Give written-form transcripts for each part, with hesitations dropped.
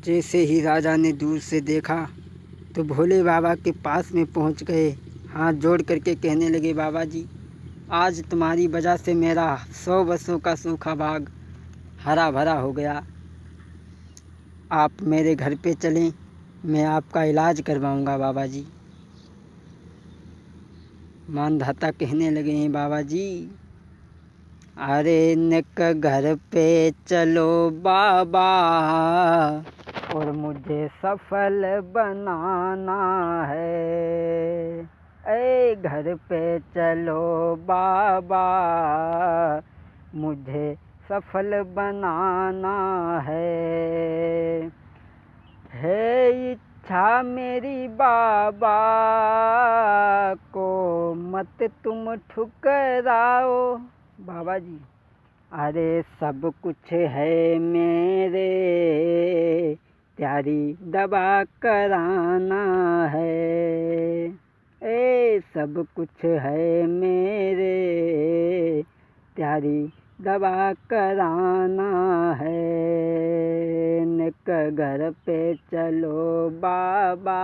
जैसे ही राजा ने दूर से देखा तो भोले बाबा के पास में पहुंच गए। हाथ जोड़ करके कहने लगे, बाबा जी, आज तुम्हारी वजह से मेरा 100 वर्षों का सूखा बाग हरा भरा हो गया। आप मेरे घर पे चलें, मैं आपका इलाज करवाऊंगा बाबा जी। मानधाता कहने लगे हैं, बाबा जी, अरे निक घर पे चलो बाबा, और मुझे सफल बनाना है। ए घर पे चलो बाबा, मुझे सफल बनाना है इच्छा मेरी बाबा को मत तुम ठुकराओ। बाबा जी, अरे सब कुछ है मेरे, त्यारी दवा कराना है। सब कुछ है मेरे, त्यारी दवा कराना है। निक घर पे चलो बाबा,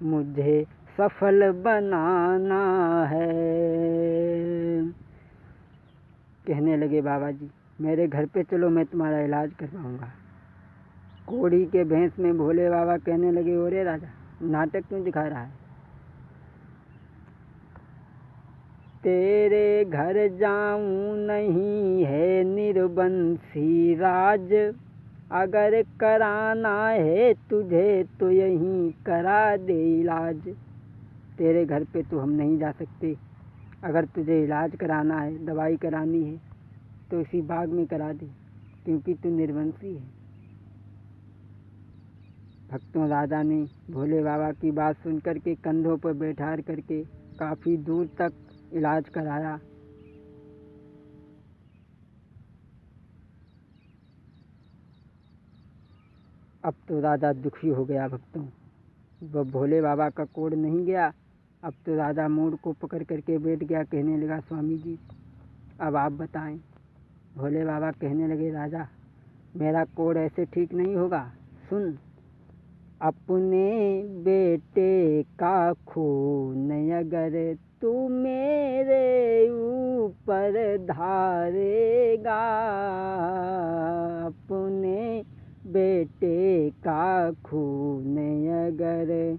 मुझे सफल बनाना है। कहने लगे, बाबा जी, मेरे घर पे चलो, मैं तुम्हारा इलाज करवाऊंगा। कोड़ी के भैंस में भोले बाबा कहने लगे, ओरे राजा, नाटक क्यों दिखा रहा है? तेरे घर जाऊं नहीं है निर्बंसी राज, अगर कराना है तुझे तो यहीं करा दे इलाज। तेरे घर पे तो हम नहीं जा सकते, अगर तुझे इलाज कराना है, दवाई करानी है तो इसी बाग में करा दे, क्योंकि तू निर्वंशी है। भक्तों, राजा ने भोले बाबा की बात सुन करके कंधों पर बैठा करके काफ़ी दूर तक इलाज कराया। अब तो राजा दुखी हो गया। भक्तों, वह भोले बाबा का कोड नहीं गया। अब तो राजा मूड को पकड़ करके बैठ गया। कहने लगा, स्वामी जी, अब आप बताएं। भोले बाबा कहने लगे, राजा, मेरा कोड ऐसे ठीक नहीं होगा। सुन, अपने बेटे का खून अगर तू मेरे ऊपर धारेगा, अपने बेटे का खून अगर,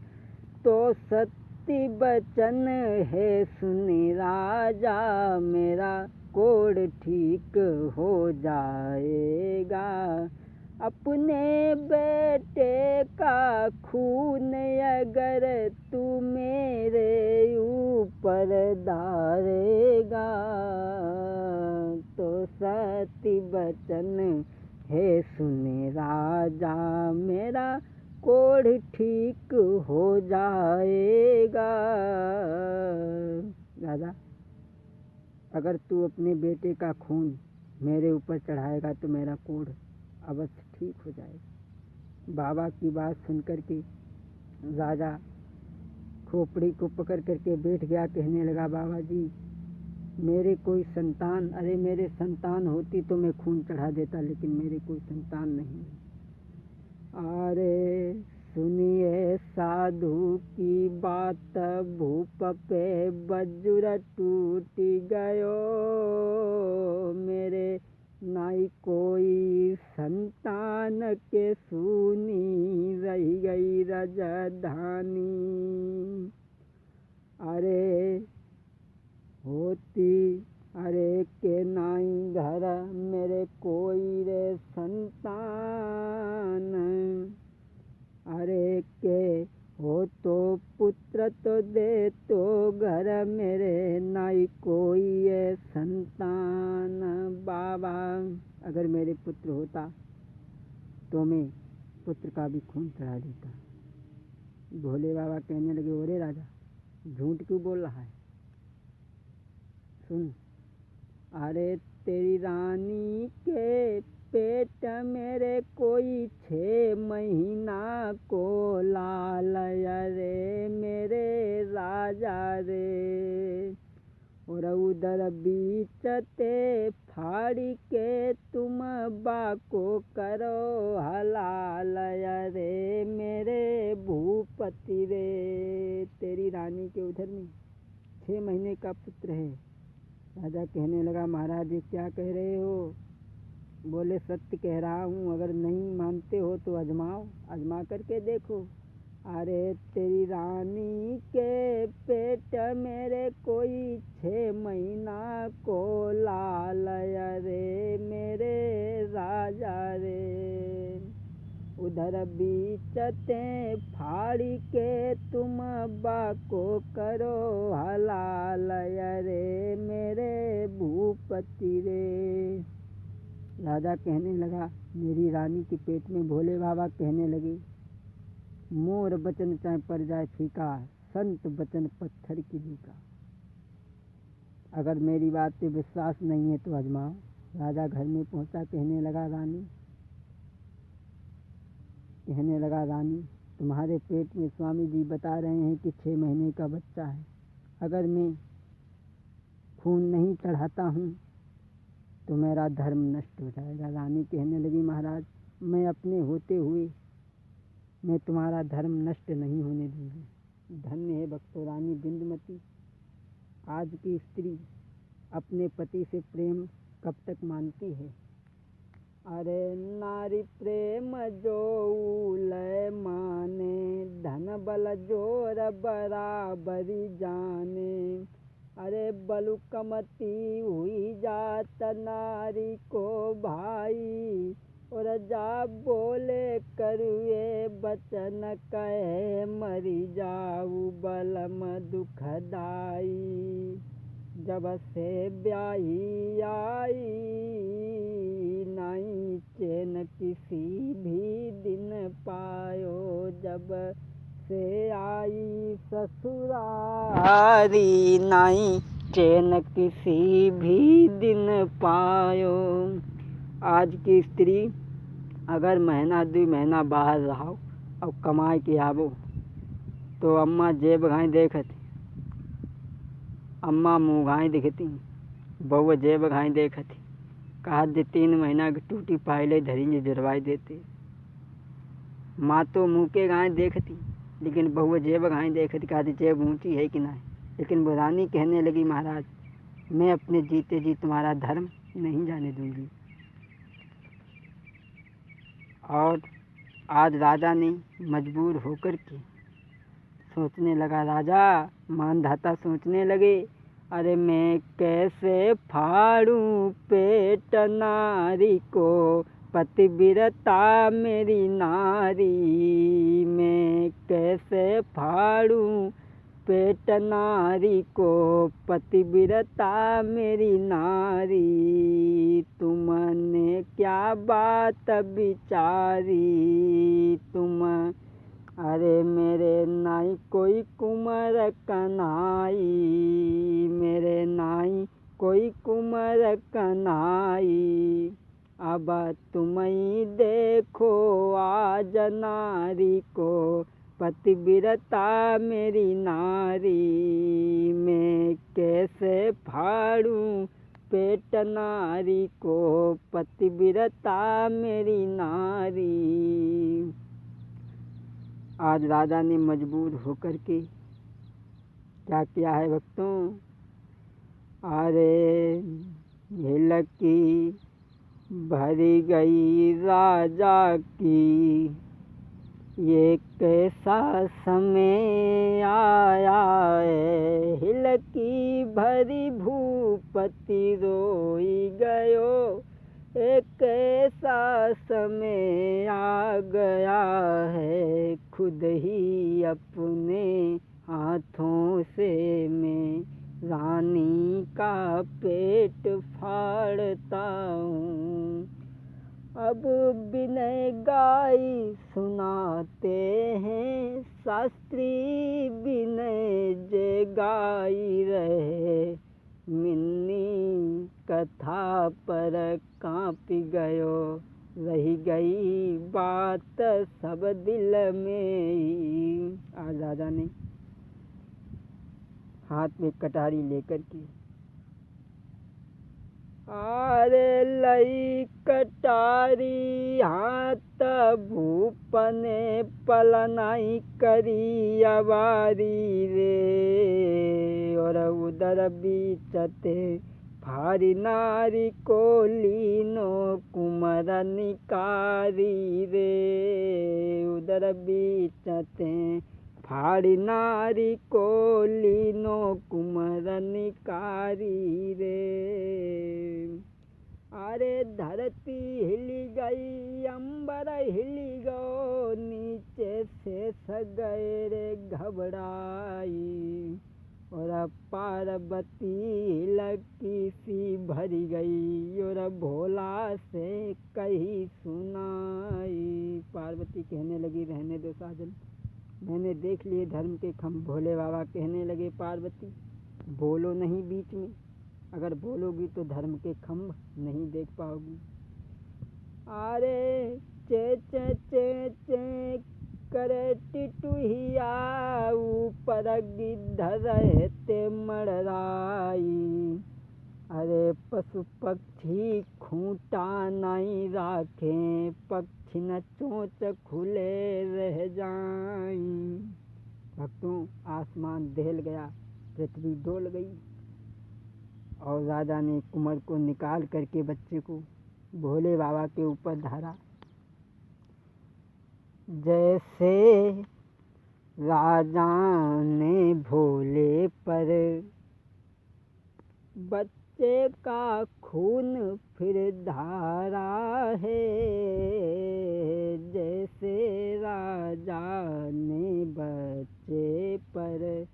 तो सत्य वचन है सुन राजा, मेरा कोड ठीक हो जाएगा। अपने बेटे का खून अगर तू मेरे ऊपर डालेगा, तो सत्य वचन है सुन राजा, मेरा कोड ठीक हो जाएगा। राजा, अगर तू अपने बेटे का खून मेरे ऊपर चढ़ाएगा तो मेरा कोड अवश्य ठीक हो जाएगा। बाबा की बात सुन करके राजा खोपड़ी को पकड़ करके बैठ गया। कहने लगा, बाबा जी, मेरे कोई संतान, अरे मेरे संतान होती तो मैं खून चढ़ा देता, लेकिन मेरे कोई संतान नहीं। अरे सुनिए साधु की बात, भूप पे वज्र टूट गयो, मेरे नाई कोई संतान के सुनी रही गई राजधानी। अरे होती, अरे के नाई घर मेरे कोई रे संतान, अरे के हो तो पुत्र तो दे तो घर मेरे नाई कोई है संतान। बाबा, अगर मेरे पुत्र होता तो मैं पुत्र का भी खून चढ़ा देता। भोले बाबा कहने लगे, ओरे राजा, झूठ क्यों बोल रहा है? सुन, अरे तेरी रानी के पेट मेरे कोई 6 महीना को लाल, अरे मेरे राजा रे, और उधर बीचते फाड़ी के तुम बाको करो हलाल, अरे मेरे भूपति रे। तेरी रानी के उधर में 6 महीने का पुत्र है। राजा कहने लगा, महाराज ये क्या कह रहे हो? बोले, सत्य कह रहा हूँ, अगर नहीं मानते हो तो आजमाओ, आजमा करके देखो। अरे तेरी रानी के पेट मेरे कोई 6 महीना को लाल, अरे मेरे राजा रे। उधर बीचते फाड़ी के तुम बाको करो हलाल, अरे मेरे भूपति रे। राजा कहने लगा, मेरी रानी के पेट में भोले बाबा कहने लगे, मोर बचन चाहे पड़ जाए फीका, संत बचन पत्थर की लीका। अगर मेरी बात पे विश्वास नहीं है तो आजमाओ। राजा घर में पहुंचा, कहने लगा रानी तुम्हारे पेट में स्वामी जी बता रहे हैं कि 6 महीने का बच्चा है। अगर मैं खून नहीं चढ़ाता हूँ तो मेरा धर्म नष्ट हो जाएगा। रानी कहने लगी, महाराज मैं अपने होते हुए मैं तुम्हारा धर्म नष्ट नहीं होने दूंगी। धन्य है भक्तों रानी बिंदुमती। आज की स्त्री अपने पति से प्रेम कब तक मानती है? अरे नारी प्रेम जो लय माने, धन बल जोर बराबरी जाने। अरे बलुकमती हुई जात नारी को भाई, और जा बोले करुए बचन कहे, मरी जाऊ बलम दुखदाई। जब से ब्याही आई नहीं चैन किसी भी दिन पायो, जब से आई ससुरारी नहीं चैन किसी भी दिन पायो। आज की स्त्री अगर महीना 2 महीना बाहर रहो और कमाए के आवो तो अम्मा जेब घाई देखती, अम्मा मुँह घाई दिखती, बउआ जेब घाई देखती। कहा दे 3 महीना की टूटी पायले धरी जुड़वाई देते। माँ तो मुँह के घाई देखती लेकिन बउआ जेब घाई देखती, कहा जेब ऊँची है कि नहीं। लेकिन वो रानी कहने लगी, महाराज मैं अपने जीते जी तुम्हारा धर्म नहीं जाने दूंगी। और आज राजा ने मजबूर होकर के सोचने लगा, राजा मानधाता सोचने लगे, अरे मैं कैसे फाड़ूं पेट नारी को, पतिव्रता मेरी नारी। मैं कैसे फाड़ूं पेट नारी को, पतिव्रता मेरी नारी। तुमने क्या बात विचारी, तुम अरे मेरे नाई कोई कुंवर कनाई, मेरे नाई कोई कुंवर कनाई। अब तुम ही देखो आज नारी को, पतिव्रता मेरी नारी। मैं कैसे फाड़ूं पेट नारी को, पतिव्रता मेरी नारी। आज राजा ने मजबूर होकर के क्या किया है भक्तों? अरे हिलकी भरी गई राजा की, ये कैसा समय आया है। हिलकी भरी भूपति रोई गयो, एक ऐसा समय आ गया है। खुद ही अपने हाथों से मैं रानी का पेट फाड़ता हूँ। अब बिनय गाई सुनाते हैं शास्त्री, बिनय जे गाई रहे। मिन्नी कथा पर काँप गयो, रही गई बात सब दिल में ही। आज राजा ने हाथ में कटारी लेकर के आरे लई कटारी हाथ भूपने पलनाई करी अबारी रे। और उधर बीचते फारी नारी को लीनो कुमर निकारी रे। उधर बीचते फाड़ी नारी को लीनो कुमर निकारी रे। अरे धरती हिली गई अंबर हिली गो नीचे से सगए रे घबराई। और पार्वती लकी सी भरी गई और भोला से कही सुनाई। पार्वती कहने लगी रहने दो साजन, मैंने देख लिए धर्म के खम्भ। भोले बाबा कहने लगे पार्वती बोलो नहीं बीच में, अगर बोलोगी तो धर्म के खम्भ नहीं देख पाओगी। अरे चे चे चे चे करे टिटुहिया ऊपर गिद्ध रहते मड़राई। अरे पशु पक्षी खूंटा नहीं राखे पक्षी न चोंच खुले रह जाई। भक्तों आसमान दहल गया, पृथ्वी डोल गई और राजा ने कुंवर को निकाल करके बच्चे को भोले बाबा के ऊपर धरा। जैसे राजा ने भोले पर बच्चे का खून फिर धारा है। जैसे राजा ने बच्चे पर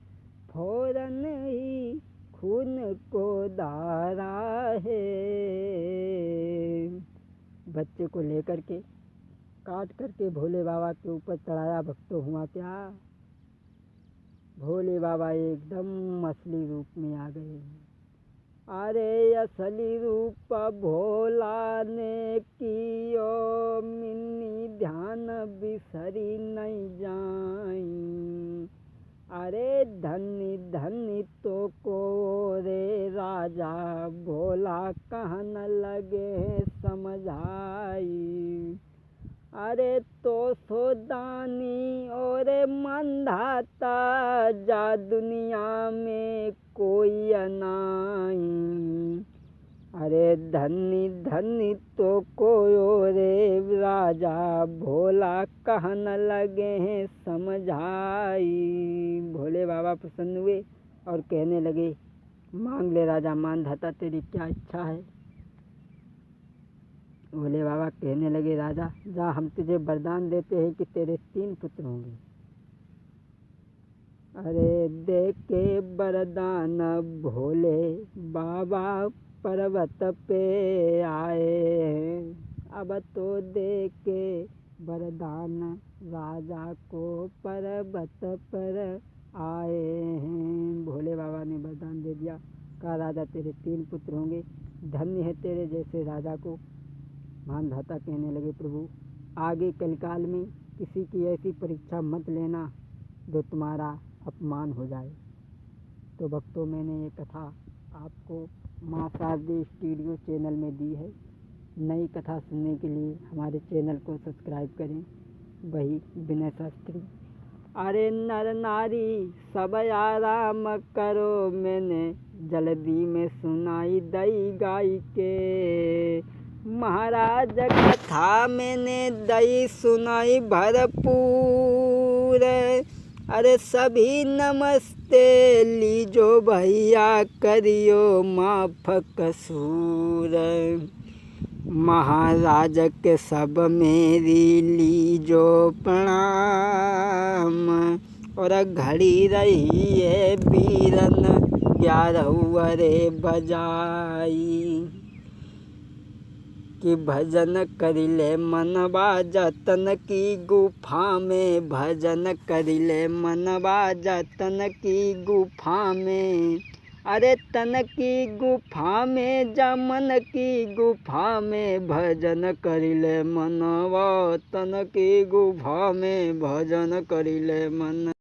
फौरन ही खून को धारा है। बच्चे को लेकर के काट करके भोले बाबा के ऊपर चढ़ाया। भक्तों हुआ क्या, भोले बाबा एकदम असली रूप में आ गए। अरे असली रूप भोला ने कियो मिन्नी ध्यान बिसरी नहीं जाई। अरे धनी धनी तो को रे राजा भोला कहन लगे समझाई। अरे तो सोदानी और मंधाता जा दुनिया में कोई अनाई। अरे धनी धनी तो कोयो रे राजा भोला कहन लगे हैं समझाई। भोले बाबा प्रसन्न हुए और कहने लगे मांग ले राजा मानधाता तेरी क्या इच्छा है। भोले बाबा कहने लगे राजा जा हम तुझे वरदान देते हैं कि तेरे 3 पुत्र होंगे। अरे दे के वरदान भोले बाबा पर्वत पे आए। अब तो दे के वरदान राजा को पर्वत पर आए हैं। भोले बाबा ने वरदान दे दिया, कहा राजा तेरे 3 पुत्र होंगे, धन्य है तेरे जैसे राजा को। मानधाता कहने लगे प्रभु आगे कलकाल में किसी की ऐसी परीक्षा मत लेना जो तुम्हारा अपमान हो जाए। तो भक्तों मैंने ये कथा आपको माँ शारदे स्टूडियो चैनल में दी है। नई कथा सुनने के लिए हमारे चैनल को सब्सक्राइब करें। वही विनय शास्त्री। अरे नर नारी सब आराम करो मैंने जल्दी में सुनाई दई गाई के। महाराज कथा मैंने दई सुनाई भरपूर। अरे सभी नमस्ते लीजो भैया करियो माफ कसूर। महाराज के सब मेरी लीजो प्रणाम। और घड़ी रही है बीरन 11 रे बजाई। कि भजन करिले मनवा जतन की गुफा में। भजन करिले मनवा जतन की गुफा में। अरे तन की गुफा में जमन की गुफा में। भजन करिले मनवा तन की गुफा में। भजन करिले मन